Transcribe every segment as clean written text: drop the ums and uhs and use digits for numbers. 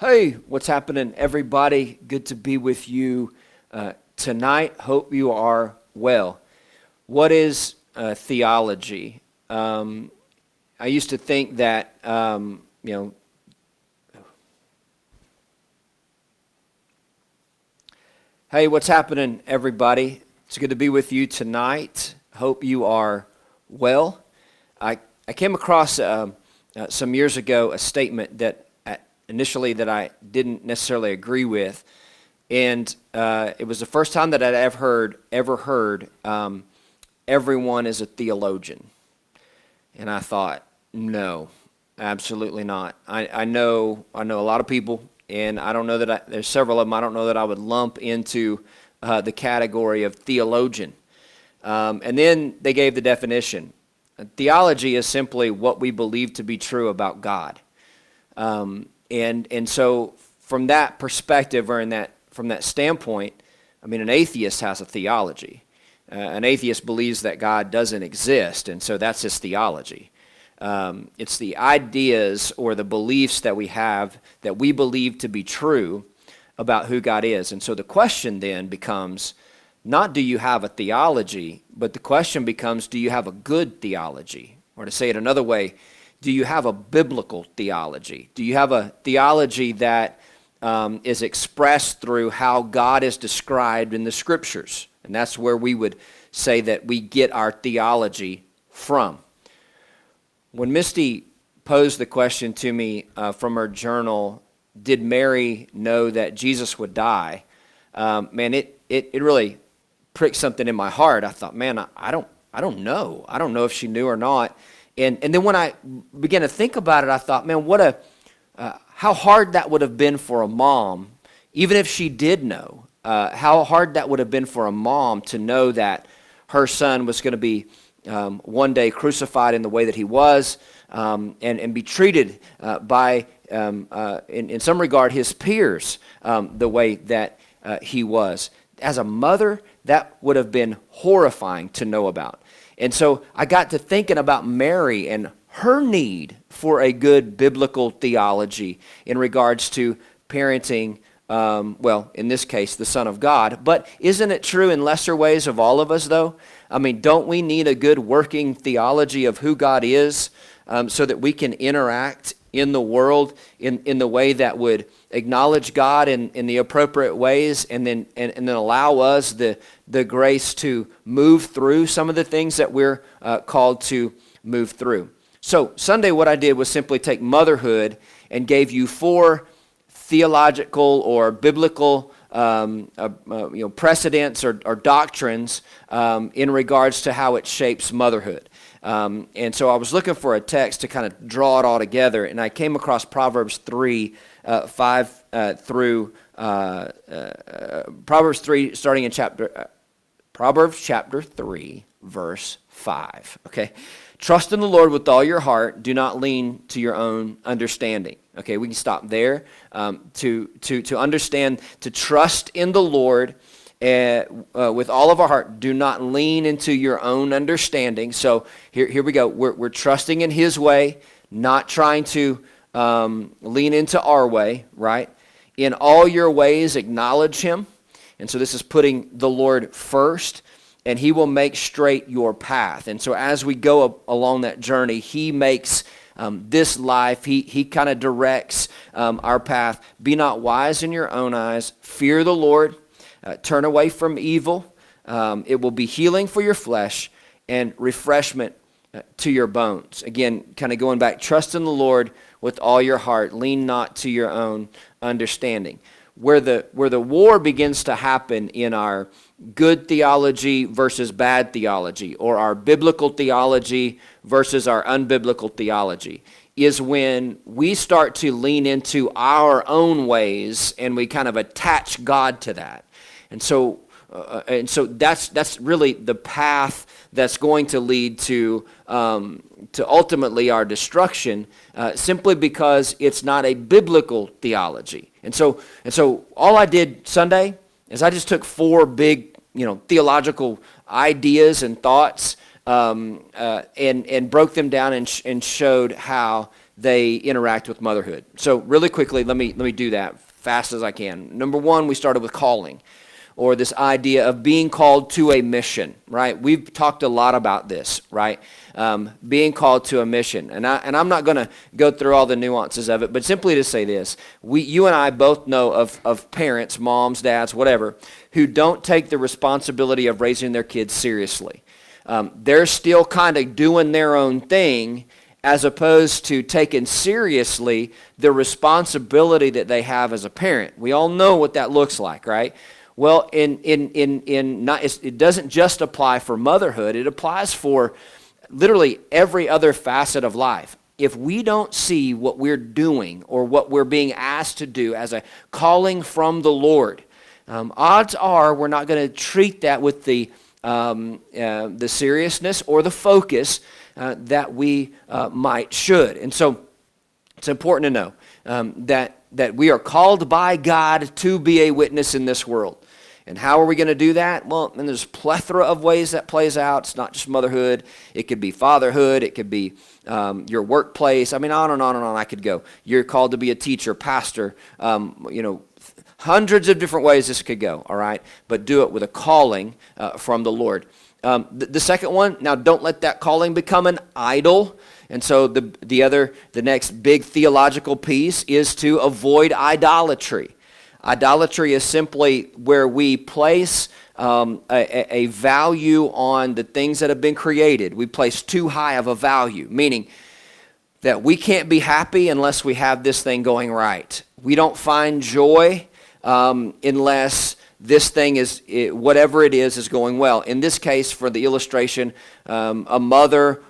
Hey, what's happening, everybody? Good to be with you tonight. Hope you are well. What is theology? I used to think that, Hey, what's happening, everybody? It's good to be with you tonight. Hope you are well. I came across some years ago a statement that initially that I didn't necessarily agree with, and it was the first time that I'd ever heard everyone is a theologian. And I thought, no, absolutely not. I know a lot of people, and I don't know that there's several of them I don't know that I would lump into the category of theologian. And then they gave the definition. Theology is simply what we believe to be true about God. And so from that perspective, or from that standpoint, I mean, an atheist has a theology. An atheist believes that God doesn't exist, and so that's his theology. It's the ideas or the beliefs that we have that we believe to be true about who God is. And so the question then becomes, not do you have a theology, but the question becomes, do you have a good theology? Or to say it another way, do you have a biblical theology? Do you have a theology that is expressed through how God is described in the Scriptures? And that's where we would say that we get our theology from. When Misty posed the question to me from her journal, did Mary know that Jesus would die? Man, it really pricked something in my heart. I thought, man, I don't know. I don't know if she knew or not. And then when I began to think about it, I thought, man, how hard that would have been for a mom, even if she did know, how hard that would have been for a mom to know that her son was going to be one day crucified in the way that he was, and be treated by, in some regard, his peers the way that he was. As a mother, that would have been horrifying to know about. And so I got to thinking about Mary and her need for a good biblical theology in regards to parenting, in this case, the Son of God. But isn't it true in lesser ways of all of us, though? I mean, don't we need a good working theology of who God is so that we can interact in the world in the way that would acknowledge God in the appropriate ways, and then allow us the grace to move through some of the things that we're called to move through. So Sunday, what I did was simply take motherhood and gave you 4 theological or biblical precedents or doctrines in regards to how it shapes motherhood. And so I was looking for a text to kind of draw it all together, and I came across Proverbs 3, 5 through Proverbs 3, starting in Proverbs chapter 3, verse 5. Okay, trust in the Lord with all your heart. Do not lean to your own understanding. Okay, we can stop there. To understand, to trust in the Lord with all of our heart. Do not lean into your own understanding. So here we go. We're trusting in His way, not trying to lean into our way, right? In all your ways, acknowledge Him. And so this is putting the Lord first, and He will make straight your path. And so as we go along that journey, He makes this life, He kind of directs our path. Be not wise in your own eyes. Fear the Lord. Turn away from evil. It will be healing for your flesh and refreshment to your bones. Again, kind of going back, trust in the Lord with all your heart. Lean not to your own understanding. Where the war begins to happen in our good theology versus bad theology, or our biblical theology versus our unbiblical theology, is when we start to lean into our own ways and we kind of attach God to that. And so that's really the path that's going to lead to ultimately our destruction, simply because it's not a biblical theology. And so all I did Sunday is I just took 4 big, theological ideas and thoughts, and broke them down and showed how they interact with motherhood. So really quickly, let me do that fast as I can. Number one, we started with calling, or this idea of being called to a mission, right? We've talked a lot about this, right? Being called to a mission. And I'm not going to go through all the nuances of it, but simply to say this, you and I both know of parents, moms, dads, whatever, who don't take the responsibility of raising their kids seriously. They're still kind of doing their own thing as opposed to taking seriously the responsibility that they have as a parent. We all know what that looks like, right? Well, it doesn't just apply for motherhood. It applies for literally every other facet of life. If we don't see what we're doing or what we're being asked to do as a calling from the Lord, odds are we're not going to treat that with the seriousness or the focus that we should. And so it's important to know that we are called by God to be a witness in this world. And how are we going to do that? Well, and there's a plethora of ways that plays out. It's not just motherhood. It could be fatherhood. It could be your workplace. I mean, on and on and on I could go. You're called to be a teacher, pastor, hundreds of different ways this could go, all right? But do it with a calling from the Lord. The second one, now don't let that calling become an idol. And so the next big theological piece is to avoid idolatry. Idolatry is simply where we place a value on the things that have been created. We place too high of a value, meaning that we can't be happy unless we have this thing going right. We don't find joy unless this thing is, whatever it is going well. In this case, for the illustration, a mother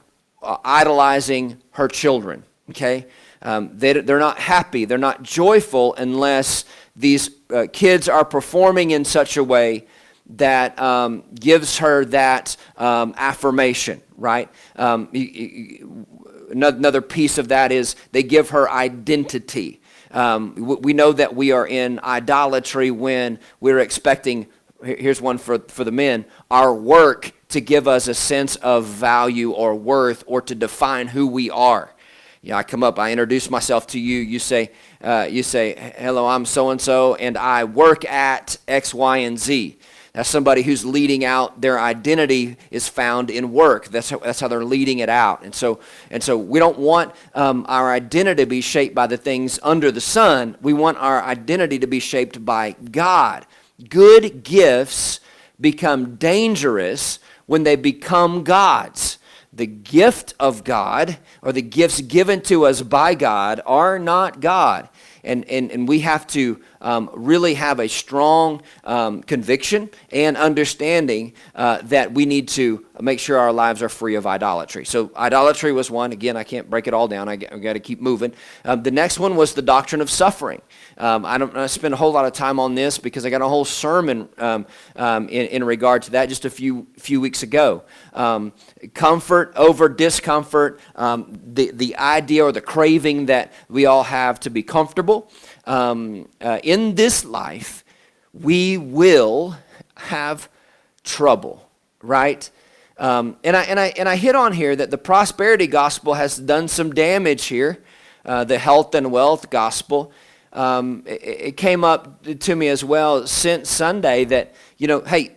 idolizing her children, okay? They're not happy, they're not joyful unless these kids are performing in such a way that gives her that affirmation, right? Another piece of that is they give her identity. We know that we are in idolatry when we're expecting, here's one for the men, our work to give us a sense of value or worth or to define who we are. Yeah, I come up, I introduce myself to you. You say, hello, I'm so-and-so, and I work at X, Y, and Z. That's somebody who's leading out their identity is found in work. That's how they're leading it out. And so we don't want our identity to be shaped by the things under the sun. We want our identity to be shaped by God. Good gifts become dangerous when they become God's. The gift of God, or the gifts given to us by God, are not God. And we have to really have a strong conviction and understanding that we need to make sure our lives are free of idolatry. So idolatry was one. Again, I can't break it all down. I've got to keep moving. The next one was the doctrine of suffering. I don't spend a whole lot of time on this because I got a whole sermon in regard to that just a few weeks ago. Comfort over discomfort, the idea or the craving that we all have to be comfortable. In this life, we will have trouble, right? And I hit on here that the prosperity gospel has done some damage here. The health and wealth gospel. It came up to me as well since Sunday that, hey,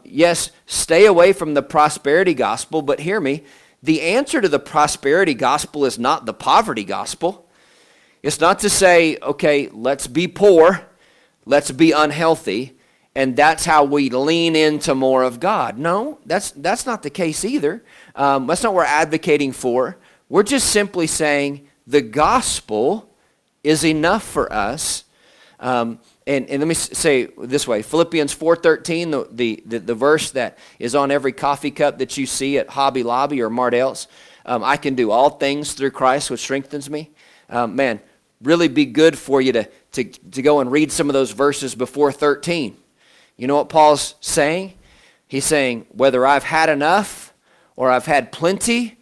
yes, stay away from the prosperity gospel, but hear me, the answer to the prosperity gospel is not the poverty gospel. It's not to say, okay, let's be poor, let's be unhealthy, and that's how we lean into more of God. No, that's not the case either. That's not what we're advocating for. We're just simply saying the gospel is enough for us. And let me say this way, Philippians 4:13, the verse that is on every coffee cup that you see at Hobby Lobby or Mardell's, I can do all things through Christ which strengthens me. Man, really be good for you to go and read some of those verses before 13. You know what Paul's saying? He's saying, whether I've had enough or I've had plenty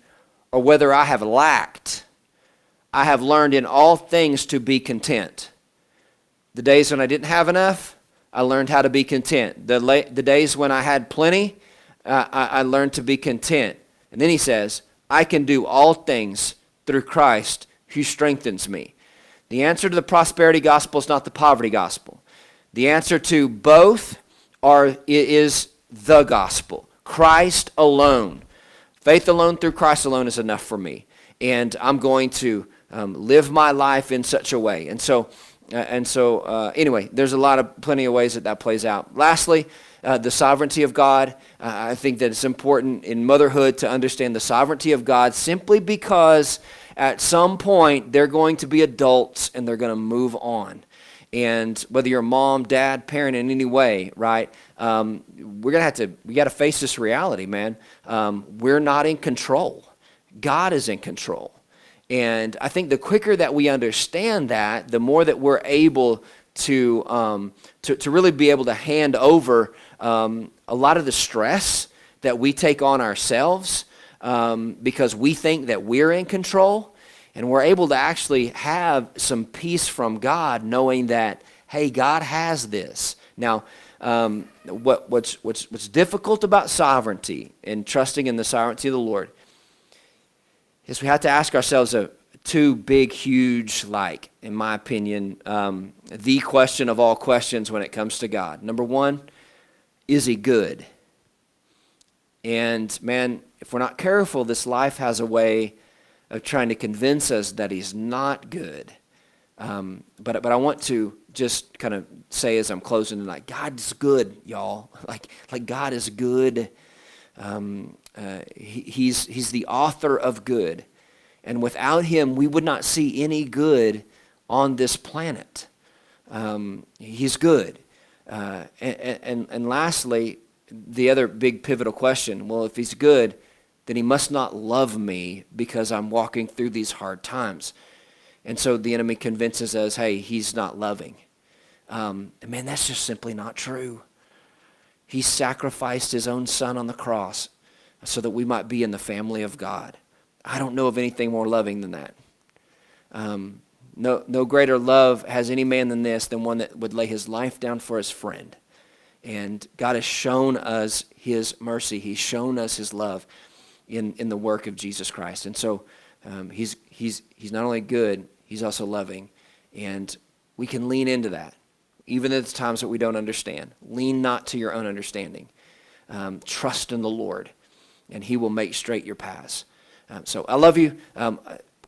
or whether I have lacked, I have learned in all things to be content. The days when I didn't have enough, I learned how to be content. The days when I had plenty, I learned to be content. And then he says, I can do all things through Christ who strengthens me. The answer to the prosperity gospel is not the poverty gospel. The answer to both is the gospel. Christ alone. Faith alone through Christ alone is enough for me. And I'm going to live my life in such a way. And so anyway, there's plenty of ways that plays out. Lastly, the sovereignty of God. I think that it's important in motherhood to understand the sovereignty of God simply because at some point they're going to be adults and they're going to move on. And whether you're a mom, dad, parent in any way, right, we got to face this reality, man. We're not in control. God is in control. And I think the quicker that we understand that, the more that we're able to really be able to hand over a lot of the stress that we take on ourselves because we think that we're in control. And we're able to actually have some peace from God knowing that, hey, God has this. Now, what's difficult about sovereignty and trusting in the sovereignty of the Lord is we have to ask ourselves two big, huge, in my opinion, the question of all questions when it comes to God. Number one, is he good? And man, if we're not careful, this life has a way of trying to convince us that he's not good. But I want to just kind of say as I'm closing tonight, God's good, y'all. Like God is good. He's the author of good. And without him, we would not see any good on this planet. He's good. And lastly, the other big pivotal question, well, if he's good, then he must not love me because I'm walking through these hard times. And so the enemy convinces us, hey, he's not loving. And man, that's just simply not true. He sacrificed his own son on the cross so that we might be in the family of God. I don't know of anything more loving than that. No greater love has any man than this, than one that would lay his life down for his friend. And God has shown us his mercy. He's shown us his love in the work of Jesus Christ. And so he's not only good, he's also loving. And we can lean into that, even at the times that we don't understand. Lean not to your own understanding. Trust in the Lord, and he will make straight your paths. So I love you.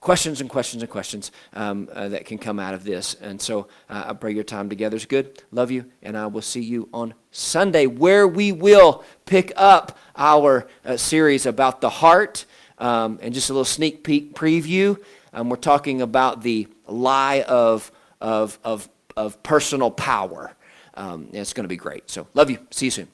Questions and questions and questions that can come out of this. And so I pray your time together is good. Love you, and I will see you on Sunday, where we will pick up our series about the heart. And just a little sneak peek preview. We're talking about the lie of personal power. It's going to be great. So love you. See you soon.